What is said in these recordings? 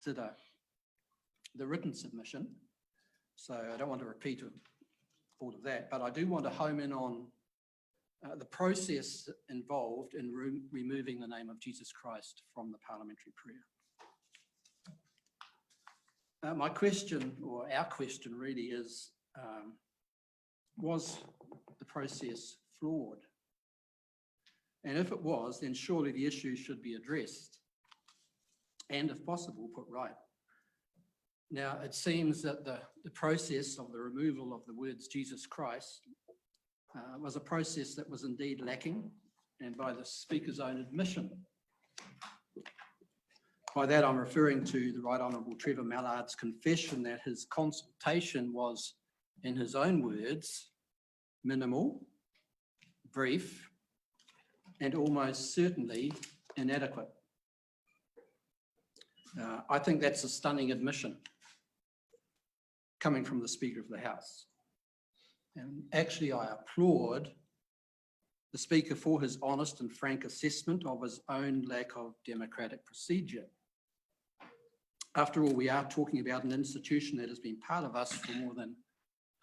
did the written submission, so I don't want to repeat all of that, but I do want to home in on the process involved in removing the name of Jesus Christ from the Parliamentary Prayer. My question, or our question really, is was the process flawed? And if it was, then surely the issue should be addressed and, if possible, put right. Now, it seems that the process of the removal of the words Jesus Christ was a process that was indeed lacking, and by the Speaker's own admission. By that, I'm referring to the Right Honourable Trevor Mallard's confession that his consultation was, in his own words, minimal, brief, and almost certainly inadequate. I think that's a stunning admission coming from the Speaker of the House. And actually, I applaud the Speaker for his honest and frank assessment of his own lack of democratic procedure. After all, we are talking about an institution that has been part of us for more than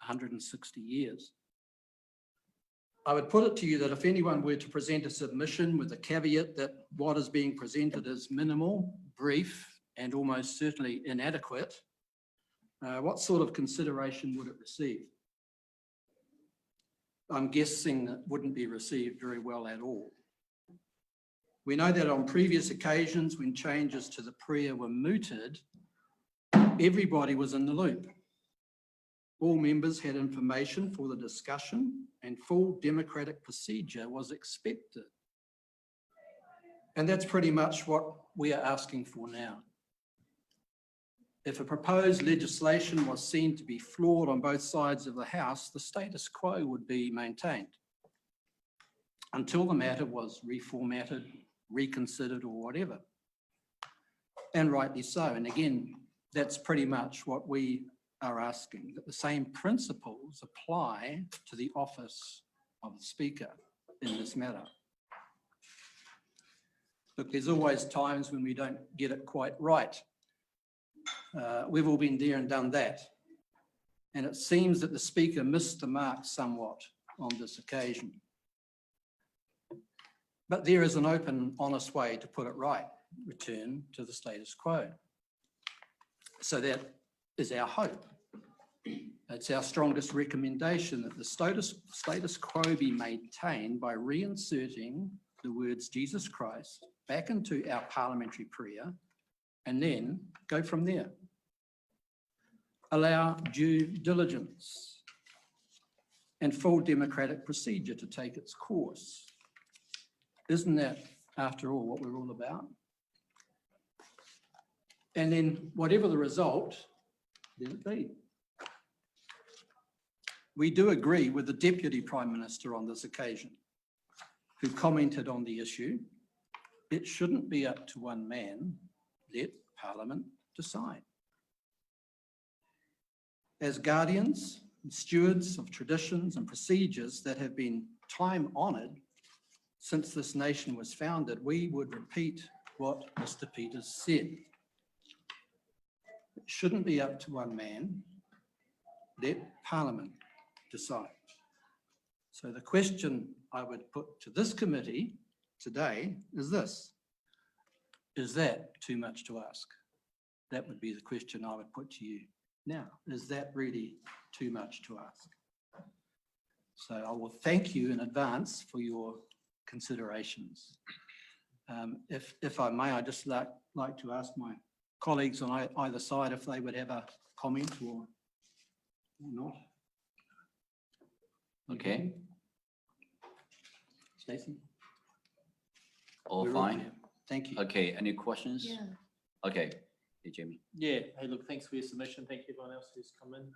160 years. I would put it to you that if anyone were to present a submission with the caveat that what is being presented is minimal, brief, and almost certainly inadequate, what sort of consideration would it receive? I'm guessing that wouldn't be received very well at all. We know that on previous occasions when changes to the prayer were mooted, everybody was in the loop. All members had information for the discussion and full democratic procedure was expected. And that's pretty much what we are asking for now. If a proposed legislation was seen to be flawed on both sides of the House, the status quo would be maintained until the matter was reformatted, reconsidered, or whatever. And rightly so. And again, that's pretty much what we are asking, that the same principles apply to the office of the Speaker in this matter. Look, there's always times when we don't get it quite right. We've all been there and done that. And it seems that the Speaker missed the mark somewhat on this occasion. But there is an open, honest way to put it right: return to the status quo. So that is our hope. It's our strongest recommendation that the status quo be maintained by reinserting the words Jesus Christ back into our parliamentary prayer and then go from there. Allow due diligence and full democratic procedure to take its course. Isn't that, after all, what we're all about? And then whatever the result, let it be. We do agree with the Deputy Prime Minister on this occasion, who commented on the issue. It shouldn't be up to one man. Let Parliament decide. As guardians and stewards of traditions and procedures that have been time-honoured since this nation was founded, we would repeat what Mr. Peters said. It shouldn't be up to one man. Let Parliament decide. So the question I would put to this committee today is this: is that too much to ask? That would be the question I would put to you now. Is that really too much to ask? So I will thank you in advance for your considerations. If I may, I'd just like to ask my colleagues on either side if they would have a comment or not. Okay. Stacey? All We're fine? here. Thank you. Okay, any questions? Yeah. Okay, hey, Jamie. Yeah. Hey, look, thanks for your submission. Thank you everyone else who's come in.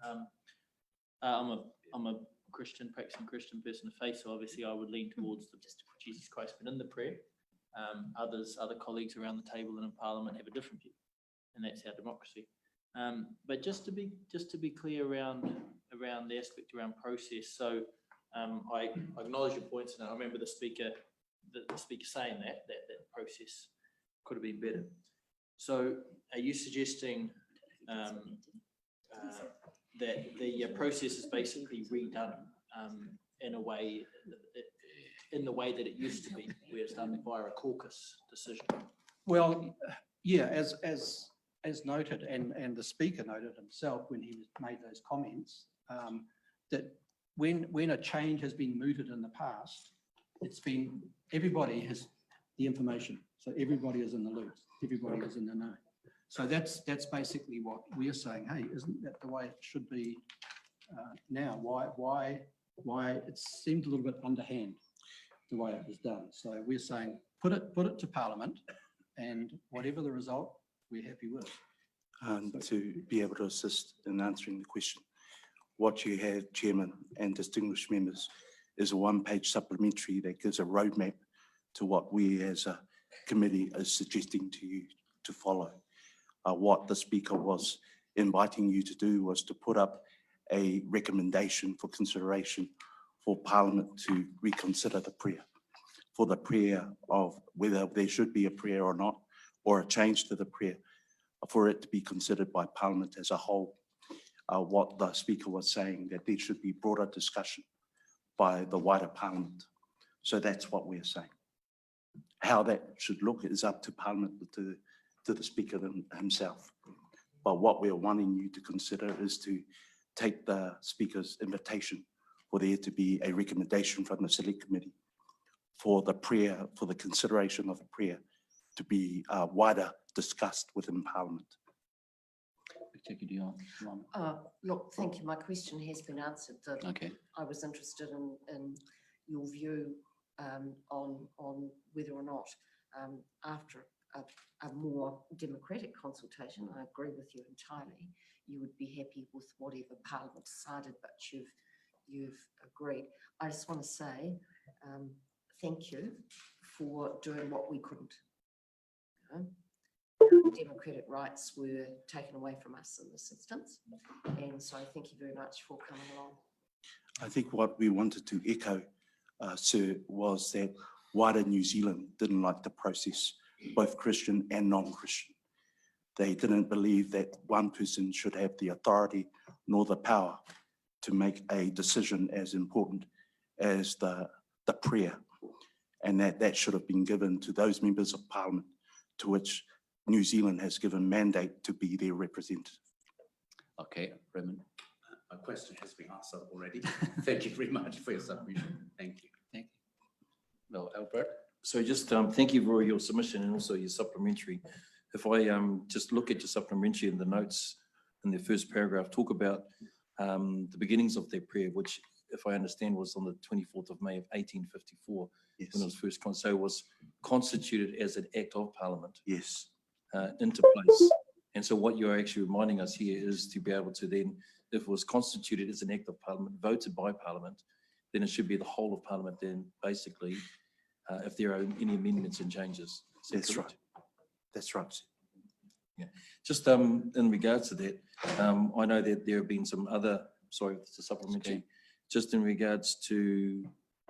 I'm a Christian, practicing Christian person of faith, so obviously I would lean towards the Jesus Christ within the prayer. Other colleagues around the table and in Parliament have a different view, and that's our democracy. But just to be clear around the aspect around process. So I acknowledge your points, and I remember the speaker saying that process could have been better. So are you suggesting that the process is basically redone in a way, in the way that it used to be, where it's done via a caucus decision? Well, yeah, as noted, and the speaker noted himself when he made those comments, that when a change has been mooted in the past, it's been, everybody has the information. So everybody is in the loop, everybody is in the know. So that's basically what we're saying. Hey, isn't that the way it should be now? Why it seemed a little bit underhand the way it was done. So we're saying put it to Parliament, and whatever the result, we're happy with. To be able to assist in answering the question, what you have, Chairman and distinguished members, is a one-page supplementary that gives a roadmap to what we as a committee is suggesting to you to follow. What the Speaker was inviting you to do was to put up a recommendation for consideration for Parliament to reconsider the prayer, for the prayer of whether there should be a prayer or not, or a change to the prayer, for it to be considered by Parliament as a whole. What the Speaker was saying, that there should be broader discussion by the wider Parliament. So that's what we're saying. How that should look is up to Parliament, to the Speaker himself. But what we're wanting you to consider is to take the Speaker's invitation for there to be a recommendation from the Select Committee for the prayer, for the consideration of the prayer to be wider discussed within Parliament. Look, thank you. My question has been answered. Okay. I was interested in your view on whether or not after a more democratic consultation, I agree with you entirely, you would be happy with whatever Parliament decided, but you've agreed. I just want to say thank you for doing what we couldn't. You know? Democratic rights were taken away from us in this instance, and so thank you very much for coming along. I think what we wanted to echo, Sir, was that wider New Zealand didn't like the process, both Christian and non-Christian. They didn't believe that one person should have the authority nor the power to make a decision as important as the prayer, and that should have been given to those members of Parliament to which New Zealand has given mandate to be their representative. Okay, Raymond. My question has been answered already. Thank you very much for your submission. Thank you. Thank you. Well, Albert. So just thank you for your submission and also your supplementary. If I just look at your supplementary and the notes in the first paragraph, talk about the beginnings of their prayer, which, if I understand, was on the 24th of May of 1854, Yes. when it was first so it was constituted as an act of Parliament. Yes. Into place. And so what you're actually reminding us here is to be able to then, if it was constituted as an act of Parliament, voted by Parliament, then it should be the whole of Parliament then, basically, if there are any amendments and changes. That's right. That's right. Yeah. Just in regards to that, I know that there have been some other, sorry, it's a supplementary, Okay. just in regards to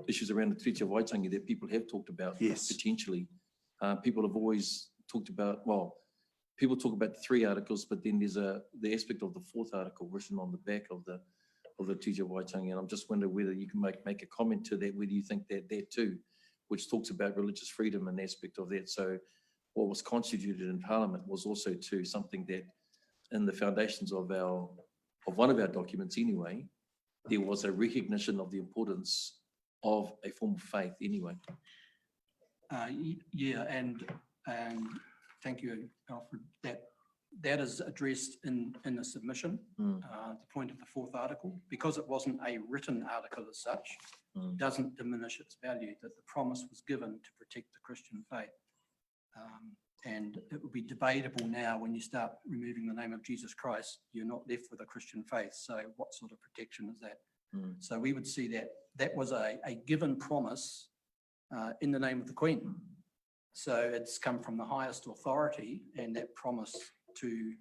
issues around the Treaty of Waitangi that people have talked about. Yes. Potentially. People have always talked about, well, people talk about the 3 articles, but then there's the aspect of the 4th article written on the back of the Treaty of Waitangi, and I'm just wondering whether you can make a comment to that, whether you think that too, which talks about religious freedom and aspect of that. So what was constituted in Parliament was also too something that in the foundations of one of our documents anyway, there was a recognition of the importance of a form of faith anyway. Yeah, and thank you, Alfred. That is addressed in the submission, the point of the 4th article, because it wasn't a written article as such, doesn't diminish its value, that the promise was given to protect the Christian faith. And it would be debatable now when you start removing the name of Jesus Christ, you're not left with a Christian faith. So what sort of protection is that? So we would see that was a given promise in the name of the Queen. So it's come from the highest authority, and that promise to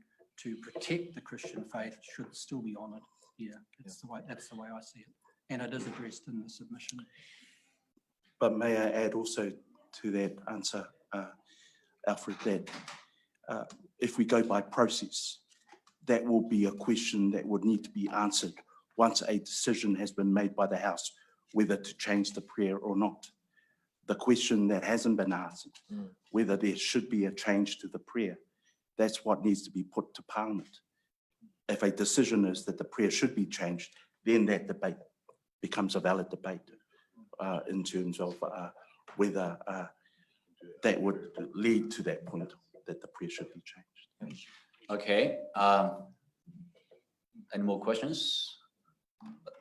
protect the Christian faith should still be honoured. Yeah, that's the way I see it, and it is addressed in the submission. But may I add also to that answer, Alfred, that if we go by process, that will be a question that would need to be answered once a decision has been made by the House whether to change the prayer or not. The question that hasn't been answered, whether there should be a change to the prayer, that's what needs to be put to Parliament. If a decision is that the prayer should be changed, then that debate becomes a valid debate in terms of whether that would lead to that point that the prayer should be changed. Okay, any more questions?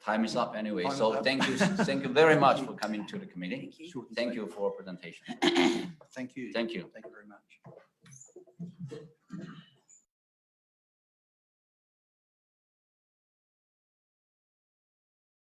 Time is up anyway, so thank you very much for coming to the committee. Thank you for presentation. Thank you. Thank you. Thank you very much.